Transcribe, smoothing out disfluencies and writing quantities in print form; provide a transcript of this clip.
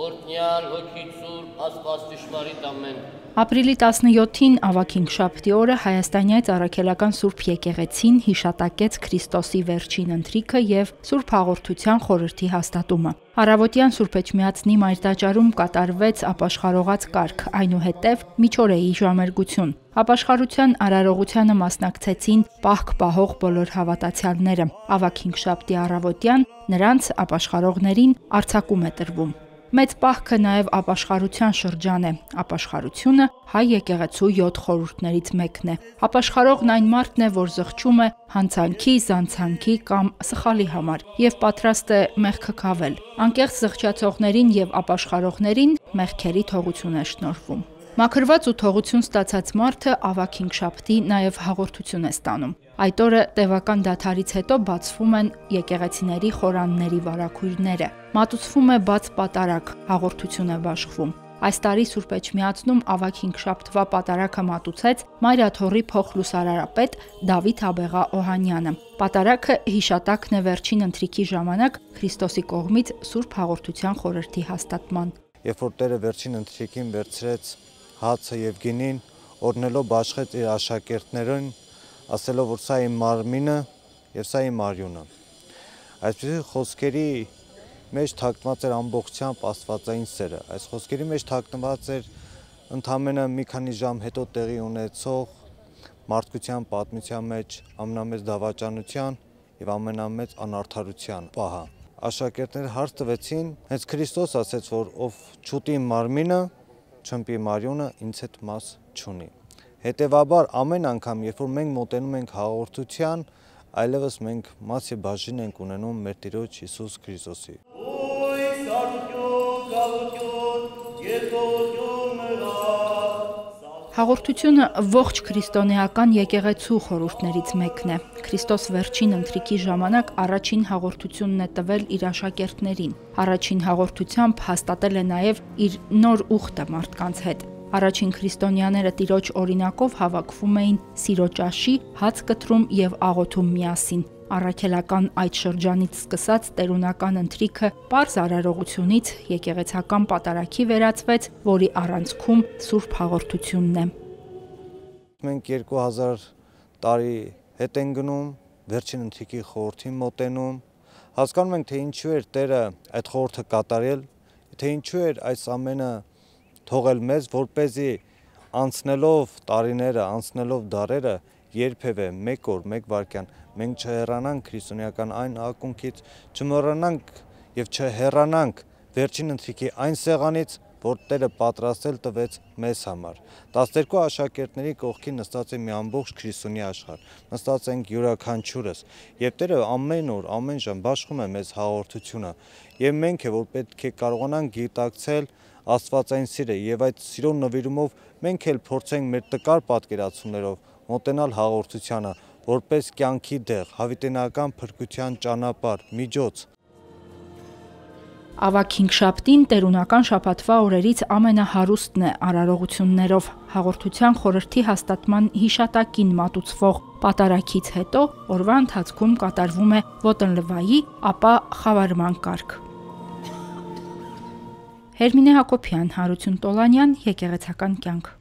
օրհնյալ հոգի Սուրբ Աստված ճշմարիտ ամեն։ Ապրիլի 17-ին ավագինքշաբթի օրը Հայաստանյաց Առաքելական Սուրբ Եկեղեցին հիշատակեց Քրիստոսի վերջին ընթրիքը եւ Սուրբ Հաղորդության խորհրդի հաստատումը։ Առավոտյան Սուրբ Էջմիածնի մայրտաճարում կատարվեց ապաշխարողաց կարգ, այնուհետև միջօրեի ժամերգություն։ Ապաշխարության արարողությանը մասնակցեցին պահք պահող բոլոր հավատացյալները։ Ավագինքշաբթի առավոտյան նրանց ապաշխարողներին արձակում է տրվում։ Մեծ պահքը նաև ապաշխարության շրջան է։ Ապաշխարությունը հայ եկեղեցու 7 խորհուրդներից մեկն է։ Ապաշխարողն այն մարդն է, որ զղջում է հանցանքի, զանցանքի կամ սխալի համար եւ պատրաստ է մեղքը քավել։ Անկեղծ զղջացողներին եւ ապաշխարողներին մեղքերի թողություն է շնորհվում։ Մաքրված ու թողություն ստացած մարդը ավագինքշաբթի նաև հաղորդություն է ստանում։ Այդ օրը տևական դադարից հետո բացվում են եկեղեցիների խորանների վարագույրները։ Մատուցվում է բաց պատարագ, հաղորդություն է բաշխվում։ Այս տարի Սուրբ Էջմիածնում ավագինքշաբթվա պատարագը մատուցեց Մայրաթոռի փոխլուսարարապետ Դավիթ Աբեղա Օհանյանը։ Պատարագը հիշատակն է վերջին ընթրիքի ժամանակ Քրիստոսի կողմից Սուրբ Հաղորդության խորհրդի հաստատման։ Երբ որ Տերը վերջին ընթրիքին վերցրեց հացը եւ գինին, օրհնելով բաշխեց իր աշակերտներին, ասելով, որ սա իմ մարմինը եւ սա իմ արյունը։ Այսպիսի խոսքերի մեջ թաքնված էր ամբողջությամբ աստվածային սերը։ Այս խոսքերի մեջ թաքնված էր ընդամենը մի քանի ժամ հետո տեղի ունեցող մարդկության պատմության մեջ ամենամեծ դավաճանության եւ ամենամեծ անարդարության պահը։ Աշակերտները հարց տվեցին, հենց Քրիստոս ասեց, որ ով չուտի իմ մարմինը, չմպի իմ արյունը, ինձ հետ մաս չունի։ Հետևաբար ամեն անգամ, երբ որ մենք մոտենում ենք հաղորդության, այլևս մենք մաս եւ բաժին ենք ունենում մեր Տիրոջ Հիսուս Քրիստոսի։ Հաղորդությունը ողջ քրիստոնեական եկեղեցու խորհուրդներից մեկն է։ Քրիստոս վերջին ընթրիքի ժամանակ առաջին հաղորդությունն է տվել իր աշակերտներին։ Առաջին հաղորդությամբ հաստատել է նաև իր նոր ուխտը մարդկանց հետ։ Առաջին քրիստոնյաները Տիրոջ օրինակով հավաքվում էին սիրո ճաշի, հաց կտրում եւ աղոթում միասին։ Առաքելական այդ շրջանից սկսած տերունական ընթրիքը պարզ արարողությունից եկեղեցական պատարագի վերածվեց, որի առանցքում Սուրբ Հաղորդությունն է։ Մենք 2000 տարի հետ են գնում, վերջին ընթրիքի խորհրդին մոտենում, հասկանում ենք, թե ինչու էր Տերը այդ խորհուրդը կատարել, թե ինչու էր այս ամենը թողել մեզ, որպեսզի անցնելով տարիները, անցնելով դարերը, երբևէ մեկ օր, մեկ վայրկյան մենք չհեռանանք քրիստոնեական այն ակունքից, չմոռանանք եւ չհեռանանք վերջին ընթրիքի այն սեղանից, որ Տերը պատրաստել տվեց մեզ համար։ 12 աշակերտների կողքին նստած է մի ամբողջ քրիստոնյա աշխարհ, նստած ենք յուրաքանչյուրս, եւ Տերը ամեն օր, ամեն ժամ բաշխում է մեզ հաղորդությունը, եւ մենք է որ պետք է կարողանանք գիտակցել աստվածային սիրը եւ այդ սիրո նվիրումով մենք էլ փորձենք մեր տկար պատկերացումներով մոտենալ հաղորդությանը, որպես կյանքի դեղ, հավիտենական փրկության ճանապարհ, միջոց։ Ավագինքշաբթին տերունական շաբաթվա օրերից ամենահարուստն է արարողություններով։ Հաղորդության խորհրդի հաստատման հիշատակին մատուցվող պատարագից հետո օրվա ընթացքում կատարվում է ոտնլվայի, ապա խավարման կարգ։ Հերմինե Հակոբյան, Հարություն Տոլանյան, Եկեղեցական կյանք։